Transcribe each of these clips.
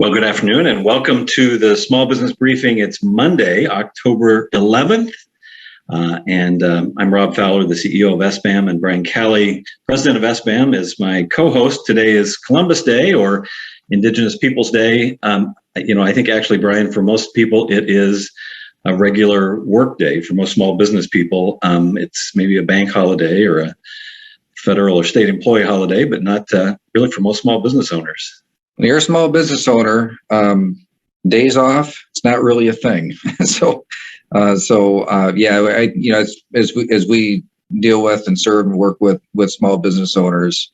Well, good afternoon and welcome to the Small Business Briefing. It's Monday, October 11th. I'm Rob Fowler, the CEO of SBAM, and Brian Calley, president of SBAM, is my co-host. Today is Columbus Day, or Indigenous Peoples Day. I think actually, Brian, for most people, it is a regular work day. For most small business people, it's maybe a bank holiday or a federal or state employee holiday, but not really for most small business owners. When you're a small business owner, days off, it's not really a thing. As we deal with and serve and work with small business owners,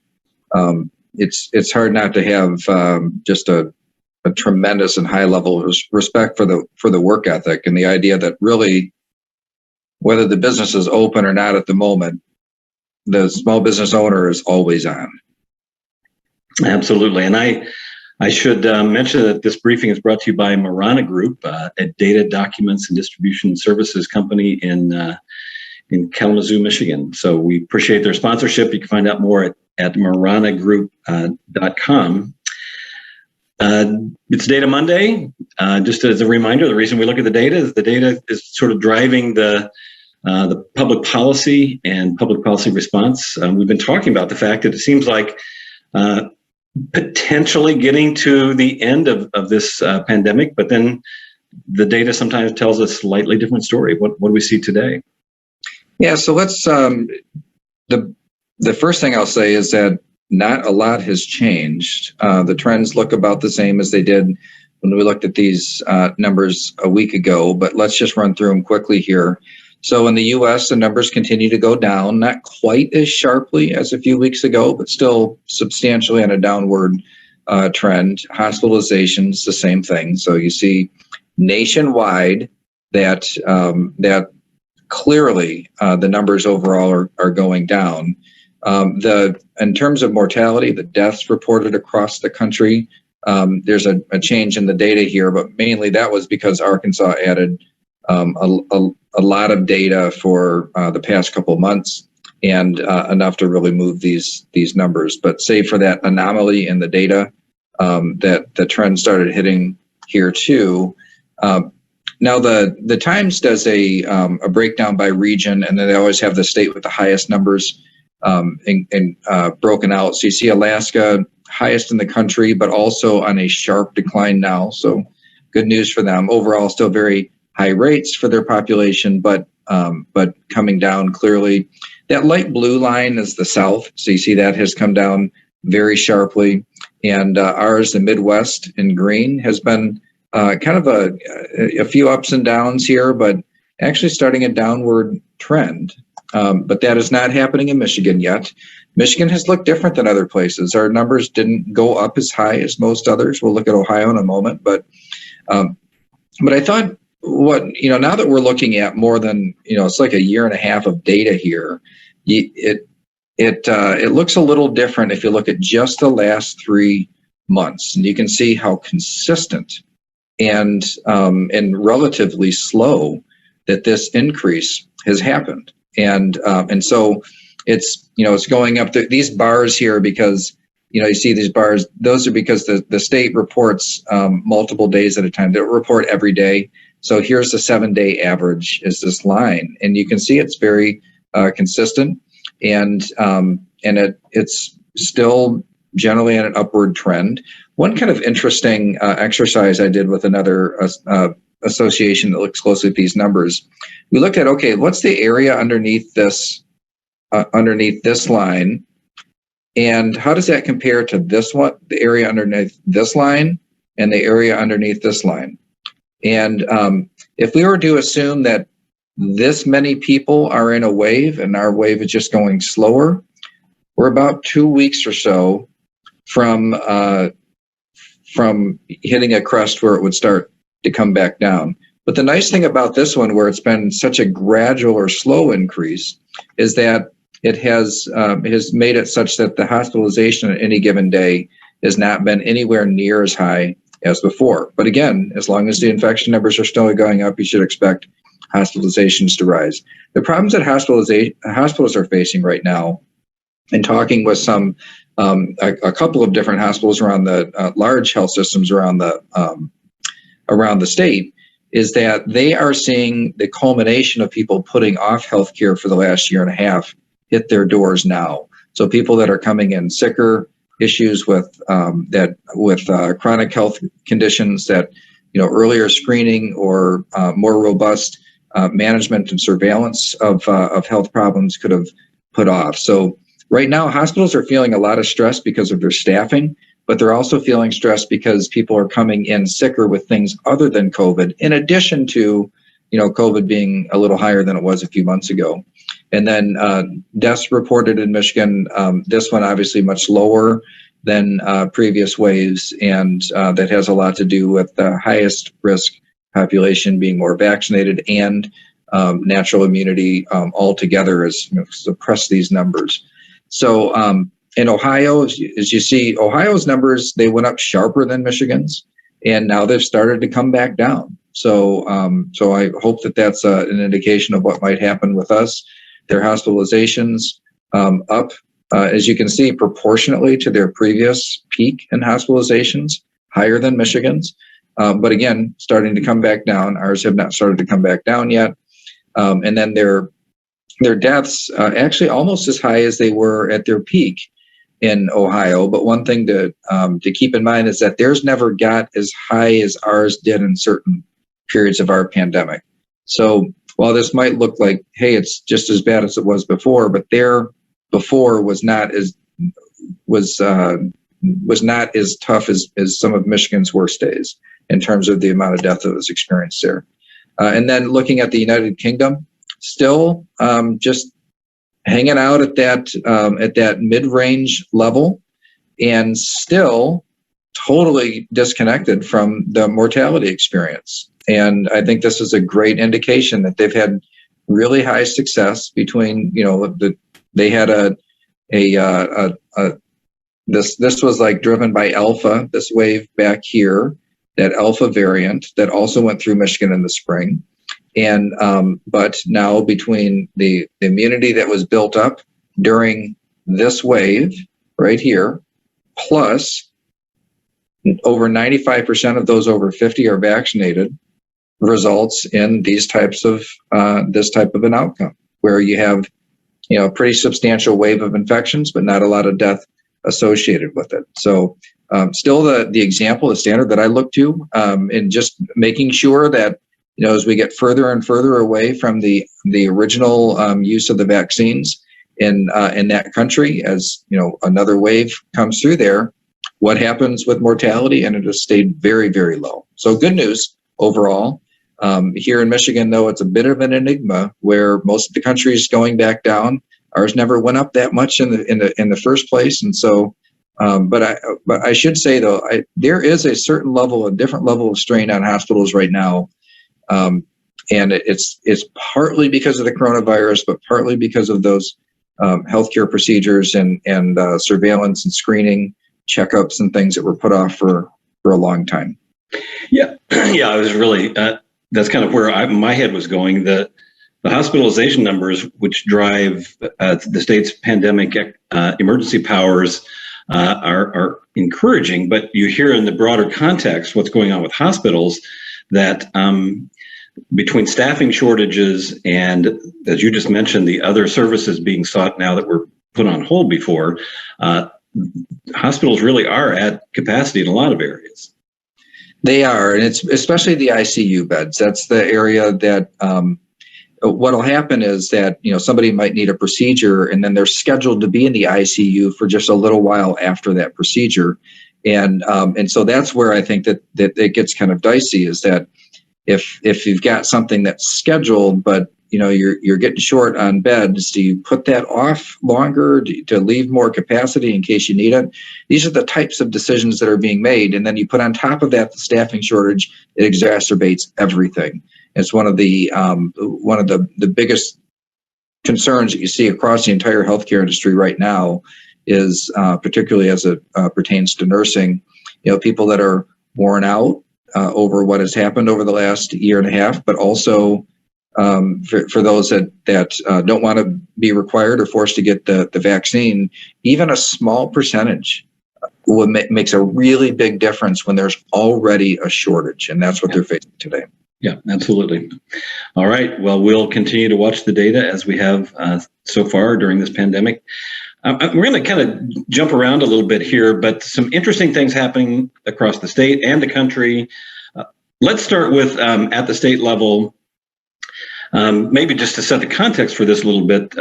it's hard not to have just a tremendous and high level of respect for the work ethic and the idea that really, whether the business is open or not at the moment, the small business owner is always on. Absolutely. And I should mention that this briefing is brought to you by Marana Group, a data documents and distribution services company in Kalamazoo, Michigan. So we appreciate their sponsorship. You can find out more at maranagroup.com. It's Data Monday. Just as a reminder, the reason we look at the data is sort of driving the public policy and public policy response. We've been talking about the fact that it seems like potentially getting to the end of this pandemic, but then the data sometimes tells a slightly different story. What do we see today? Yeah, so let's, the first thing I'll say is that not a lot has changed. The trends look about the same as they did when we looked at these numbers a week ago, but let's just run through them quickly here. So in the U.S., the numbers continue to go down, not quite as sharply as a few weeks ago, but still substantially on a downward trend. Hospitalizations, the same thing. So you see nationwide that clearly the numbers overall are going down. In terms of mortality, the deaths reported across the country, there's a change in the data here, but mainly that was because Arkansas added a lot of data for the past couple of months and enough to really move these numbers. But save for that anomaly in the data, that the trend started hitting here too. Now the Times does a breakdown by region, and then they always have the state with the highest numbers broken out. So you see Alaska highest in the country, but also on a sharp decline now. So good news for them. Overall, still very high rates for their population, but coming down clearly. That light blue line is the South. So you see that has come down very sharply. And ours, the Midwest in green, has been kind of a few ups and downs here, but actually starting a downward trend. But that is not happening in Michigan yet. Michigan has looked different than other places. Our numbers didn't go up as high as most others. We'll look at Ohio in a moment, but I thought, now that we're looking at more than, it's like a year and a half of data here, it looks a little different if you look at just the last 3 months, and you can see how consistent and relatively slow that this increase has happened. And so it's going up. These bars here, because you see these bars, those are because the state reports multiple days at a time. They don't report every day. So here's the 7-day average is this line, and you can see it's very consistent, and it's still generally on an upward trend. One kind of interesting exercise I did with another association that looks closely at these numbers, we looked at, okay, what's the area underneath this line, and how does that compare to this one, the area underneath this line and the area underneath this line? And if we were to assume that this many people are in a wave and our wave is just going slower, we're about 2 weeks or so from hitting a crest where it would start to come back down. But the nice thing about this one, where it's been such a gradual or slow increase, is that it has made it such that the hospitalization at any given day has not been anywhere near as high as before. But again, as long as the infection numbers are still going up, you should expect hospitalizations to rise. The problems that hospitals are facing right now, and talking with some a couple of different hospitals around the large health systems around the state, is that they are seeing the culmination of people putting off healthcare for the last year and a half hit their doors now. So people that are coming in sicker, issues with chronic health conditions that, earlier screening or more robust management and surveillance of health problems could have put off. So right now, hospitals are feeling a lot of stress because of their staffing, but they're also feeling stressed because people are coming in sicker with things other than COVID, in addition to, COVID being a little higher than it was a few months ago. And then deaths reported in Michigan, this one obviously much lower than previous waves, and that has a lot to do with the highest risk population being more vaccinated, and natural immunity altogether has suppressed these numbers. So in Ohio, as you see, Ohio's numbers, they went up sharper than Michigan's, and now they've started to come back down. So I hope that that's an indication of what might happen with us. Their hospitalizations up, as you can see, proportionately to their previous peak in hospitalizations, higher than Michigan's. But again, starting to come back down. Ours have not started to come back down yet. And then their deaths actually almost as high as they were at their peak in Ohio. But one thing to keep in mind is that theirs never got as high as ours did in certain periods of our pandemic. So while this might look like, hey, it's just as bad as it was before, but their before was not as tough as some of Michigan's worst days in terms of the amount of death that was experienced there. And then looking at the United Kingdom, still just hanging out at that mid-range level, and still totally disconnected from the mortality experience. And I think this is a great indication that they've had really high success between, they had this was like driven by Alpha, this wave back here, that Alpha variant that also went through Michigan in the spring. And but now between the immunity that was built up during this wave right here, plus over 95% of those over 50 are vaccinated, results in this type of an outcome where you have a pretty substantial wave of infections, but not a lot of death associated with it. So still the example, the standard that I look to, in just making sure that as we get further and further away from the original use of the vaccines in that country, as another wave comes through there, what happens with mortality? And it has stayed very, very low. So good news overall. Here in Michigan, though, it's a bit of an enigma where most of the country is going back down. Ours never went up that much in the first place, and so. But I should say though, there is a different level of strain on hospitals right now, and it's partly because of the coronavirus, but partly because of those healthcare procedures and surveillance and screening, checkups and things that were put off for a long time. Yeah, I was really. That's kind of where my head was going. The hospitalization numbers, which drive the state's pandemic emergency powers, are encouraging. But you hear in the broader context what's going on with hospitals, that between staffing shortages and, as you just mentioned, the other services being sought now that were put on hold before, hospitals really are at capacity in a lot of areas. They are, and it's especially the ICU beds. That's the area that what'll happen is that somebody might need a procedure, and then they're scheduled to be in the ICU for just a little while after that procedure, and so that's where I think that it gets kind of dicey. Is that if you've got something that's scheduled, but you're getting short on beds, do you put that off longer to leave more capacity in case you need it? These are the types of decisions that are being made. And then you put on top of that the staffing shortage, it exacerbates everything. It's one of the biggest concerns that you see across the entire healthcare industry right now is particularly as it pertains to nursing, people that are worn out over what has happened over the last year and a half, but also for those that don't want to be required or forced to get the vaccine, even a small percentage makes a really big difference when there's already a shortage, and that's what they're facing today. Yeah, absolutely. All right. Well, we'll continue to watch the data as we have so far during this pandemic. We're going to kind of jump around a little bit here, but some interesting things happening across the state and the country. Let's start with at the state level. Maybe just to set the context for this a little bit,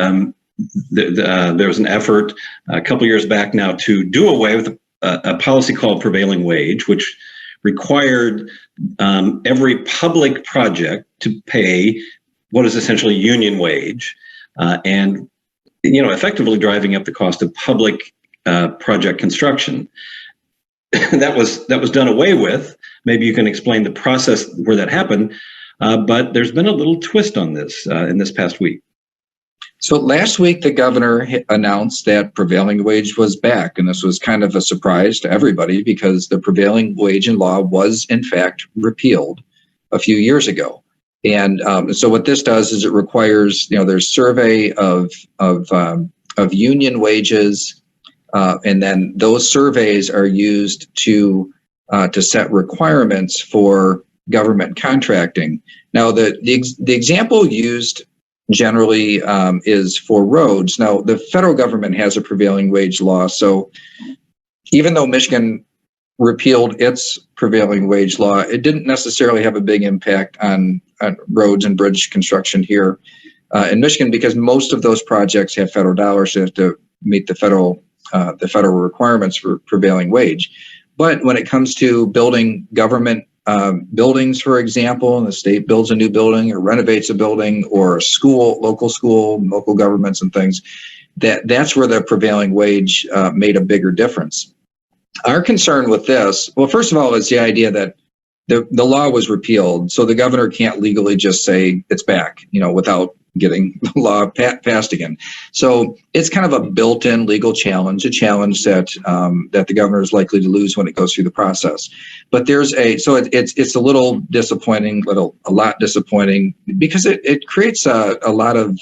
there was an effort a couple years back now to do away with a policy called Prevailing Wage, which required every public project to pay what is essentially union wage, and effectively driving up the cost of public project construction. that was done away with. Maybe you can explain the process where that happened, but there's been a little twist on this in this past week. So last week, the governor announced that prevailing wage was back, and this was kind of a surprise to everybody because the prevailing wage in law was, in fact, repealed a few years ago. And so what this does is it requires, there's survey of union wages, and then those surveys are used to set requirements for government contracting. Now, the example used generally is for roads. Now, the federal government has a prevailing wage law, so even though Michigan repealed its prevailing wage law, it didn't necessarily have a big impact on roads and bridge construction here in Michigan because most of those projects have federal dollars that have to meet the federal requirements for prevailing wage. But when it comes to building government buildings, for example, and the state builds a new building or renovates a building or a school, local governments and things, that's where the prevailing wage made a bigger difference. Our concern with this, well, first of all, is the idea that the law was repealed, so the governor can't legally just say it's back, without getting the law passed again. So it's kind of a built-in legal challenge, a challenge that the governor is likely to lose when it goes through the process. But it's a little disappointing, a lot disappointing, because it creates a lot of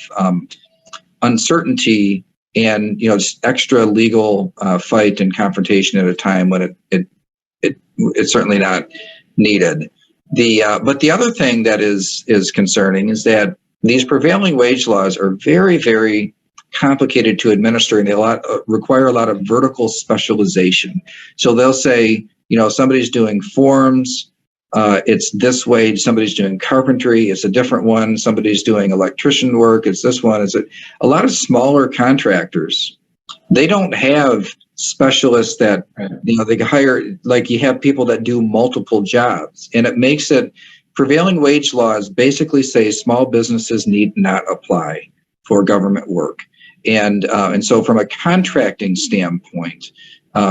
uncertainty and just extra legal fight and confrontation at a time when it's certainly not needed. But the other thing that is concerning is that these prevailing wage laws are very, very complicated to administer, and they require a lot of vertical specialization. So they'll say, somebody's doing forms, it's this wage. Somebody's doing carpentry, it's a different one. Somebody's doing electrician work, it's this one. A lot of smaller contractors, they don't have specialists that they can hire. Like, you have people that do multiple jobs, and it makes it. Prevailing wage laws basically say small businesses need not apply for government work. And so from a contracting standpoint,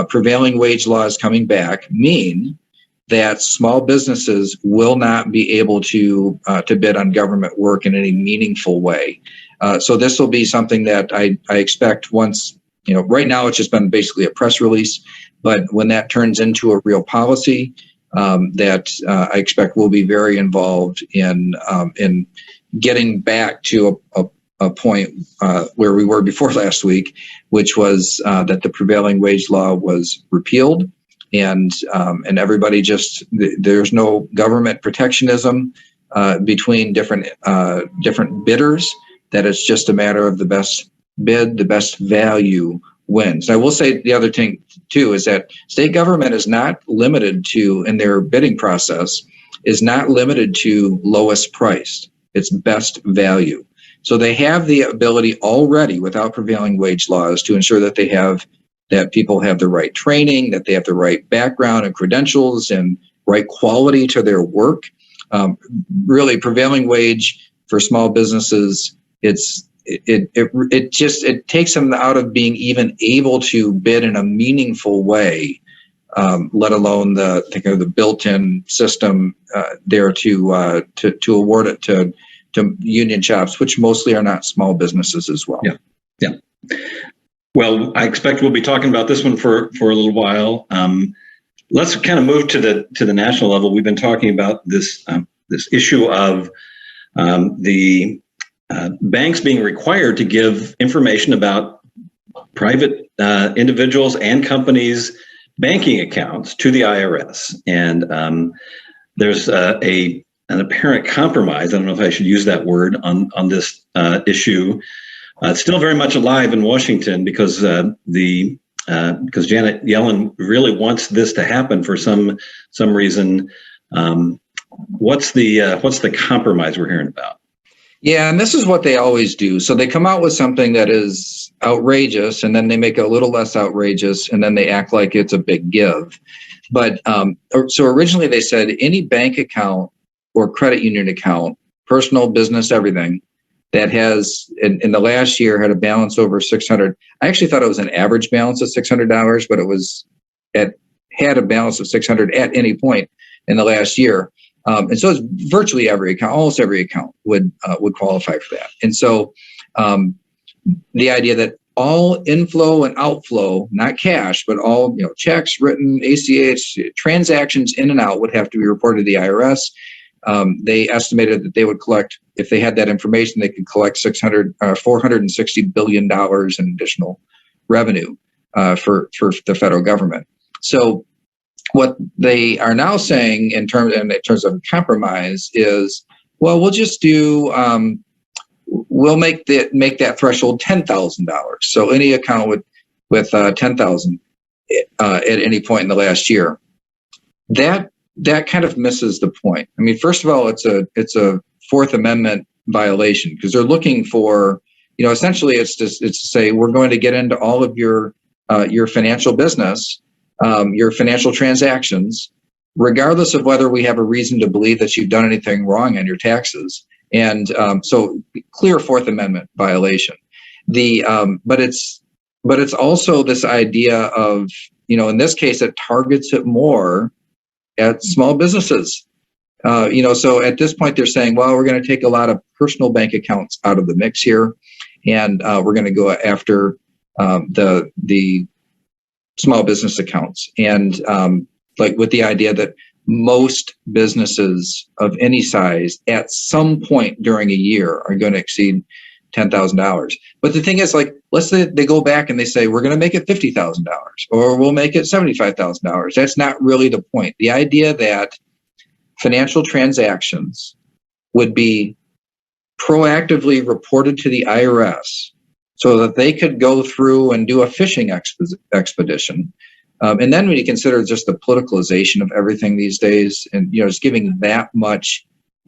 prevailing wage laws coming back mean that small businesses will not be able to bid on government work in any meaningful way. So this will be something that I expect once, right now it's just been basically a press release, but when that turns into a real policy, that I expect will be very involved in getting back to a point where we were before last week, which was that the prevailing wage law was repealed, and everybody there's no government protectionism between different bidders. That it's just a matter of the best bid, the best value wins. I will say the other thing too is that state government is not limited to, in their bidding process, is not limited to lowest priced. It's best value. So they have the ability already, without prevailing wage laws, to ensure that people have the right training, that they have the right background and credentials and right quality to their work. Really, prevailing wage for small businesses, it takes them out of being even able to bid in a meaningful way, let alone the built-in system there to award it to union shops, which mostly are not small businesses as well. Yeah. Well, I expect we'll be talking about this one for a little while. Let's kind of move to the national level. We've been talking about this issue of the banks being required to give information about private individuals and companies' banking accounts to the IRS. And there's an apparent compromise. I don't know if I should use that word on this issue. It's still very much alive in Washington because because Janet Yellen really wants this to happen for some reason. What's the compromise we're hearing about? Yeah, and this is what they always do. So they come out with something that is outrageous, and then they make it a little less outrageous, and then they act like it's a big give. But so originally they said any bank account or credit union account, personal, business, everything, that has in the last year had a balance over $600. I actually thought it was an average balance of $600, but it had a balance of $600 at any point in the last year. And so it's virtually every account, almost every account would qualify for that. And so the idea that all inflow and outflow, not cash, but all checks, written, ACH, transactions in and out would have to be reported to the IRS. They estimated that they would collect, if they had that information, they could collect $460 billion in additional revenue for the federal government. So what they are now saying in terms of compromise is, well, we'll just do, we'll make that threshold $10,000. So any account with $10,000 at any point in the last year, that kind of misses the point. I mean, first of all, it's a Fourth Amendment violation because they're looking for, essentially it's to say we're going to get into all of your financial business, your financial transactions, regardless of whether we have a reason to believe that you've done anything wrong on your taxes. And so clear Fourth Amendment violation. But it's also this idea of, in this case, it targets it more at small businesses. So at this point, they're saying, well, we're going to take a lot of personal bank accounts out of the mix here, and we're going to go after the small business accounts. And like with the idea that most businesses of any size at some point during a year are going to exceed $10,000. But the thing is, like, let's say they go back and they say, we're going to make it $50,000 or we'll make it $75,000. That's not really the point. The idea that financial transactions would be proactively reported to the IRS so that they could go through and do a fishing expedition. And then when you consider just the politicalization of everything these days, and just giving that much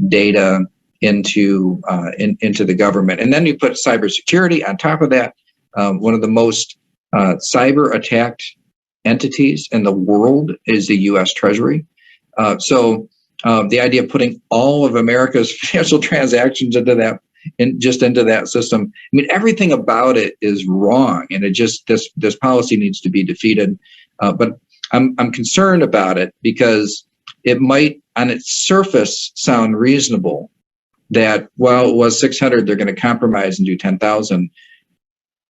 data into the government, and then you put cybersecurity on top of that. One of the most cyber attacked entities in the world is the U.S. Treasury. So the idea of putting all of America's financial transactions into that system, I mean, everything about it is wrong, and this policy needs to be defeated. But I'm concerned about it because it might, on its surface, sound reasonable that, well, it was 600, they're going to compromise and do 10,000.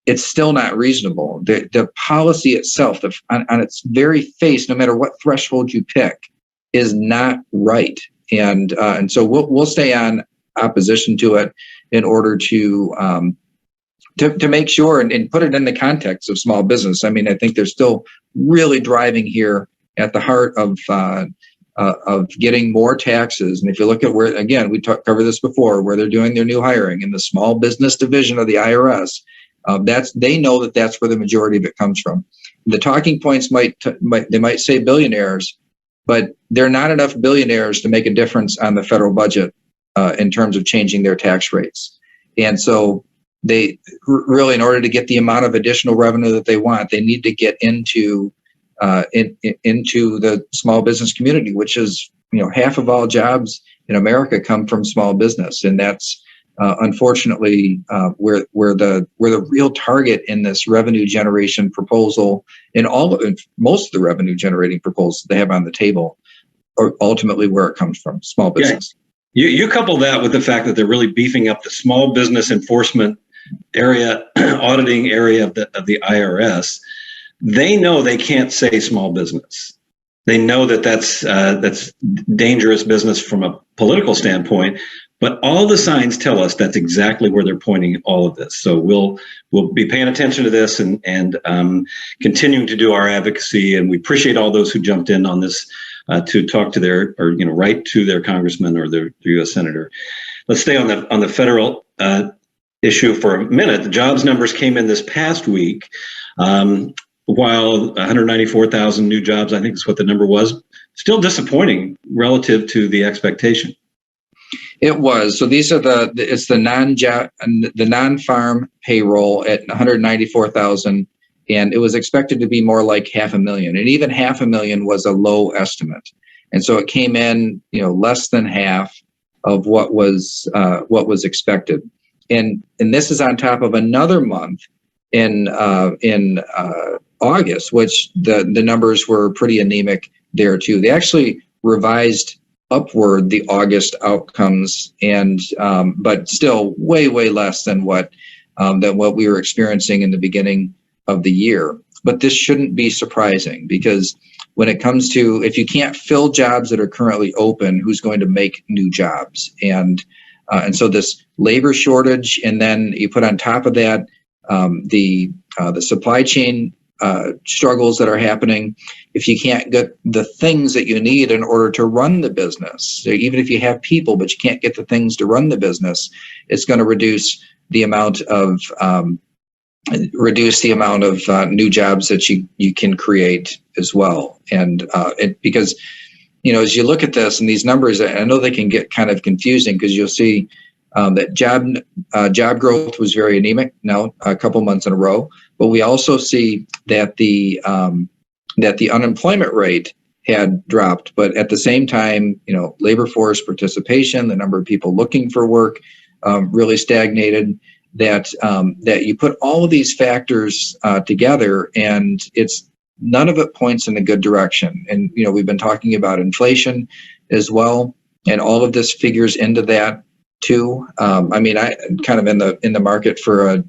It's still not reasonable. The policy itself, on its very face, no matter what threshold you pick, is not right. And so we'll stay on opposition to it in order to make sure and put it in the context of small business. I mean, I think they're still really driving here at the heart of getting more taxes. And if you look at where, again, we covered this before, where they're doing their new hiring in the small business division of the IRS, they know that that's where the majority of it comes from. The talking points might say billionaires, but there are not enough billionaires to make a difference on the federal budget in terms of changing their tax rates. And so they really, in order to get the amount of additional revenue that they want, they need to get into the small business community, which is, half of all jobs in America come from small business. And that's unfortunately where the real target in this revenue generation proposal, in most of the revenue generating proposals they have on the table, are ultimately where it comes from, small business. Yeah. You couple that with the fact that they're really beefing up the small business enforcement area, auditing area of the IRS. They know they can't say small business. They know that that's dangerous business from a political standpoint, But all the signs tell us that's exactly where they're pointing all of this. So we'll be paying attention to this and continuing to do our advocacy. And we appreciate all those who jumped in on this to talk to their, or write to their congressman or their U.S. senator. Let's stay on the federal issue for a minute. The jobs numbers came in this past week. While 194,000 new jobs, I think is what the number was, still disappointing relative to the expectation. It was. So these are it's the non-farm payroll at 194,000, and it was expected to be more like 500,000, and even 500,000 was a low estimate, and so it came in, less than half of what was expected, and this is on top of another month in August, which the numbers were pretty anemic there too. They actually revised upward the August outcomes, and but still way less than what we were experiencing in the beginning of the year. But this shouldn't be surprising, because when it comes to, if you can't fill jobs that are currently open, who's going to make new jobs? And so this labor shortage, and then you put on top of that the supply chain struggles that are happening. If you can't get the things that you need in order to run the business, so even if you have people, but you can't get the things to run the business, it's going to reduce the amount of new jobs that you can create as well. And because as you look at this and these numbers, I know they can get kind of confusing, because you'll see that job growth was very anemic now a couple months in a row, but we also see that the unemployment rate had dropped, but at the same time, labor force participation, the number of people looking for work, really stagnated. That you put all of these factors together, and none of it points in a good direction. And we've been talking about inflation as well, and all of this figures into that too. I'm kind of in the market for a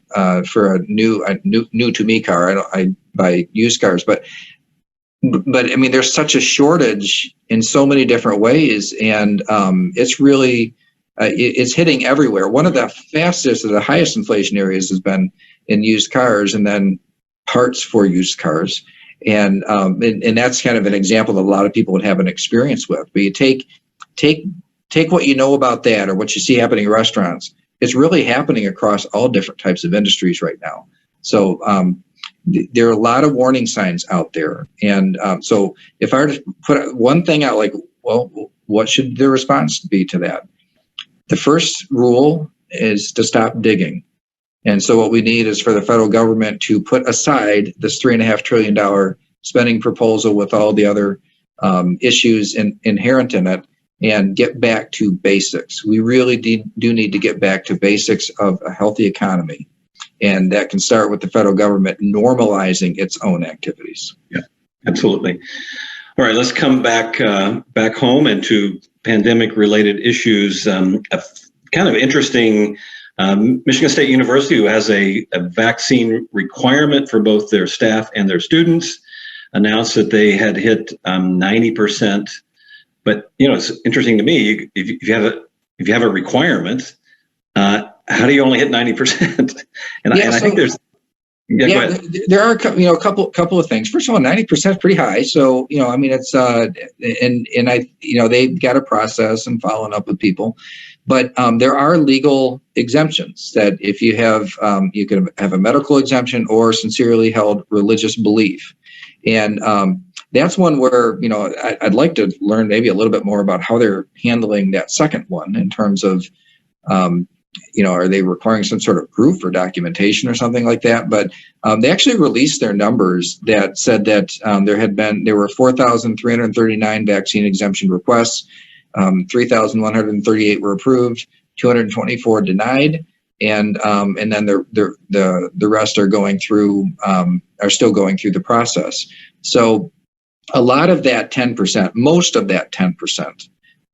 new to me car. I buy used cars, but there's such a shortage in so many different ways, and it's really it's hitting everywhere. One of the fastest or the highest inflation areas has been in used cars, and then parts for used cars, and that's kind of an example that a lot of people would have an experience with. But you take what you know about that, or what you see happening in restaurants. It's really happening across all different types of industries right now. So there are a lot of warning signs out there. And so if I were to put one thing out, like, well, what should the response be to that? The first rule is to stop digging. And so what we need is for the federal government to put aside this $3.5 trillion spending proposal with all the other issues inherent in it, and get back to basics. We really do need to get back to basics of a healthy economy. And that can start with the federal government normalizing its own activities. Yeah, absolutely. All right, let's come back home and to pandemic-related issues. A kind of interesting Michigan State University, who has a vaccine requirement for both their staff and their students, announced that they had hit 90%. But it's interesting to me. If you have a requirement, how do you only hit 90%? And I think there's there are a couple of things. First of all, 90% is pretty high. So it's they've got a process and following up with people, but there are legal exemptions that if you have you can have a medical exemption or sincerely held religious belief, and that's one where I'd like to learn maybe a little bit more about how they're handling that second one in terms of are they requiring some sort of proof or documentation or something like that? But they actually released their numbers that said that there were 4,339 vaccine exemption requests, 3,138 were approved, 224 denied, and then the rest are still going through the process. So a lot of that 10%, most of that 10%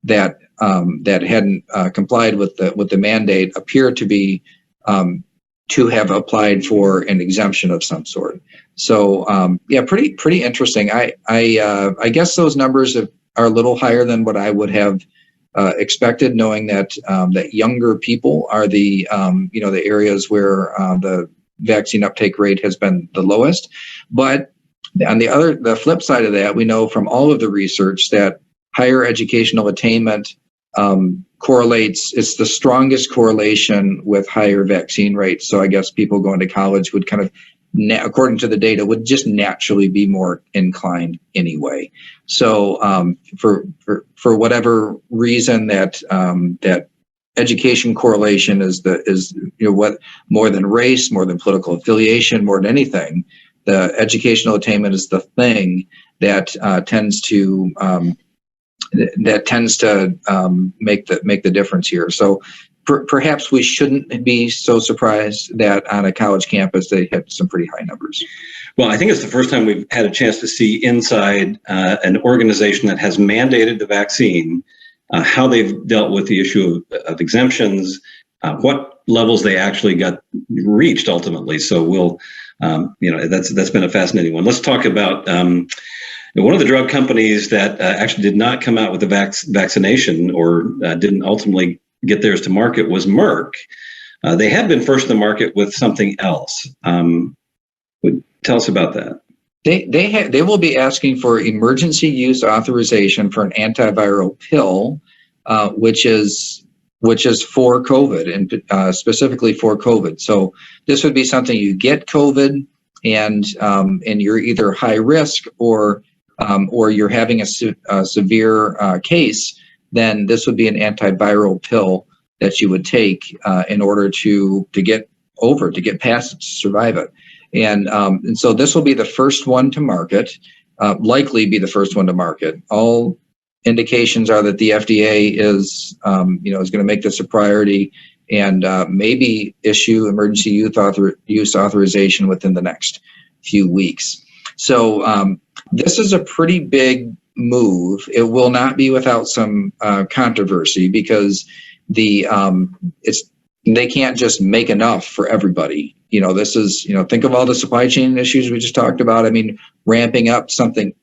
that hadn't complied with the mandate appear to be to have applied for an exemption of some sort. So pretty interesting. I guess those numbers are a little higher than what I would have expected, knowing that that younger people are the the areas where the vaccine uptake rate has been the lowest. But on the flip side of that, we know from all of the research that higher educational attainment correlates. It's the strongest correlation with higher vaccine rates. So I guess people going to college would kind of, according to the data, would just naturally be more inclined anyway. So for whatever reason that that education correlation is what more than race, more than political affiliation, more than anything, the educational attainment is the thing that tends to make the difference here. So perhaps we shouldn't be so surprised that on a college campus they had some pretty high numbers. Well, I think it's the first time we've had a chance to see inside an organization that has mandated the vaccine, how they've dealt with the issue of exemptions, what levels they actually got reached ultimately. So we'll, that's been a fascinating one. Let's talk about one of the drug companies that actually did not come out with the vaccination or didn't ultimately get theirs to market was Merck. They had been first to the market with something else. Tell us about that. They will be asking for emergency use authorization for an antiviral pill, which is for COVID and specifically for COVID. So this would be something you get COVID and you're either high risk or you're having a severe case. Then this would be an antiviral pill that you would take in order to get past it, to survive it. And so this will be the first one to market, likely be the first one to market. All indications are that the FDA is going to make this a priority and maybe issue emergency use authorization within the next few weeks. So this is a pretty big move. It will not be without some controversy because they can't just make enough for everybody. This is, think of all the supply chain issues we just talked about. I mean, ramping up something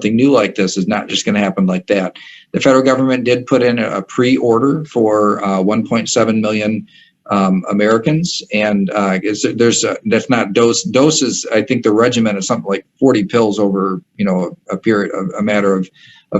new like this is not just going to happen like that. The federal government did put in a pre-order for 1.7 million Americans, and that's not doses. I think the regimen is something like 40 pills over a matter of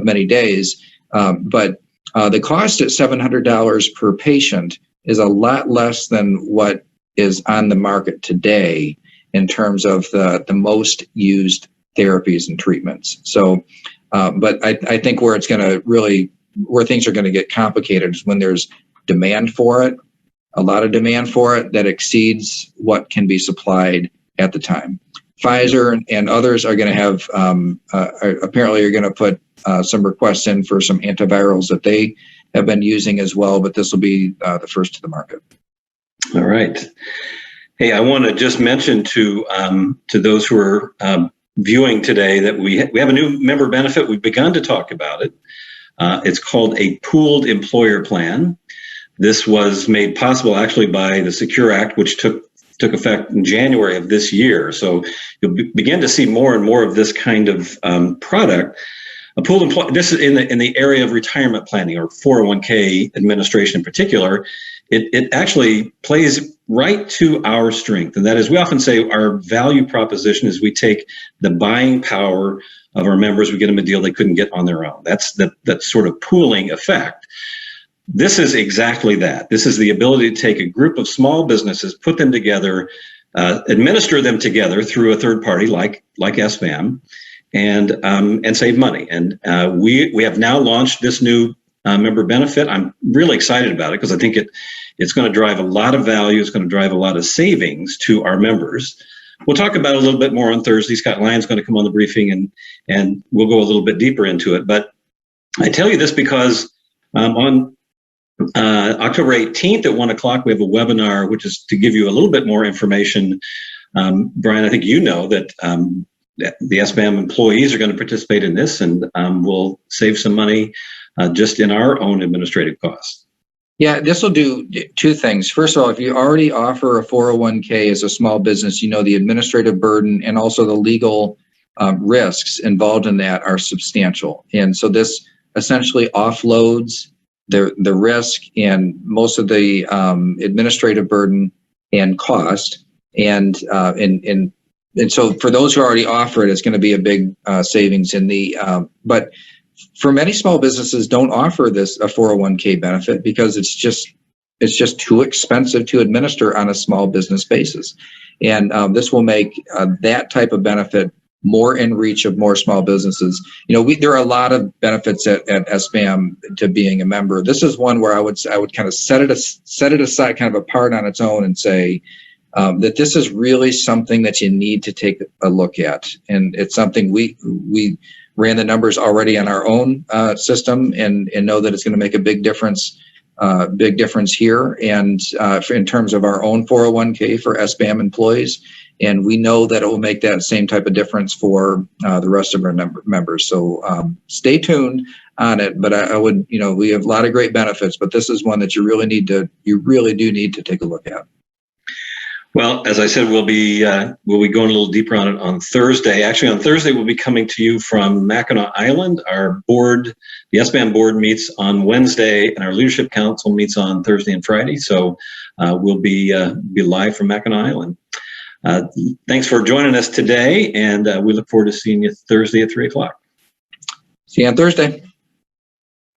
many days. But the cost at $700 per patient is a lot less than what is on the market today in terms of the most used therapies and treatments. So, but I think where things are going to get complicated is when there's demand for it, a lot of demand for it that exceeds what can be supplied at the time. Pfizer and others are going to have, apparently are going to put some requests in for some antivirals that they have been using as well, but this will be the first to the market. All right. Hey, I want to just mention to those who are viewing today that we have a new member benefit. We've begun to talk about it. It's called a pooled employer plan. This was made possible actually by the Secure Act, which took effect in January of this year. So you'll begin to see more and more of this kind of product. A pooled employer. This is in the area of retirement planning or 401k administration in particular. It actually plays right to our strength, and that is, we often say our value proposition is we take the buying power of our members, we get them a deal they couldn't get on their own. That's that sort of pooling effect. This is exactly that. This is the ability to take a group of small businesses, put them together, administer them together through a third party like SBAM, and save money. And we have now launched this new member benefit. I'm really excited about it because I think it's going to drive a lot of value. It's going to drive a lot of savings to our members. We'll talk about it a little bit more on Thursday. Scott Lyon's going to come on the briefing and we'll go a little bit deeper into it. But I tell you this because on October 18th at 1 o'clock, we have a webinar, which is to give you a little bit more information. Brian, I think you know that the SBAM employees are going to participate in this, and we'll save some money just in our own administrative costs. Yeah, this will do two things. First of all, if you already offer a 401k as a small business, the administrative burden and also the legal risks involved in that are substantial. And so this essentially offloads the risk and most of the administrative burden and cost. And so for those who already offer it, it's going to be a big savings in the, but for many small businesses don't offer this a 401k benefit because it's just too expensive to administer on a small business basis. And this will make that type of benefit more in reach of more small businesses. There are a lot of benefits at SBAM to being a member. This is one where I would kind of set it aside, kind of apart on its own, and say that this is really something that you need to take a look at. And it's something we ran the numbers already on our own system and know that it's going to make a big difference here. And in terms of our own 401k for SBAM employees. And we know that it will make that same type of difference for the rest of our members. So stay tuned on it. But I would, we have a lot of great benefits, but this is one that you really do need to take a look at. Well, as I said, we'll be going a little deeper on it on Thursday. Actually, on Thursday, we'll be coming to you from Mackinac Island. Our board, the SBAM board, meets on Wednesday, and our leadership council meets on Thursday and Friday. So we'll be live from Mackinac Island. Thanks for joining us today, and we look forward to seeing you Thursday at 3 o'clock. See you on Thursday.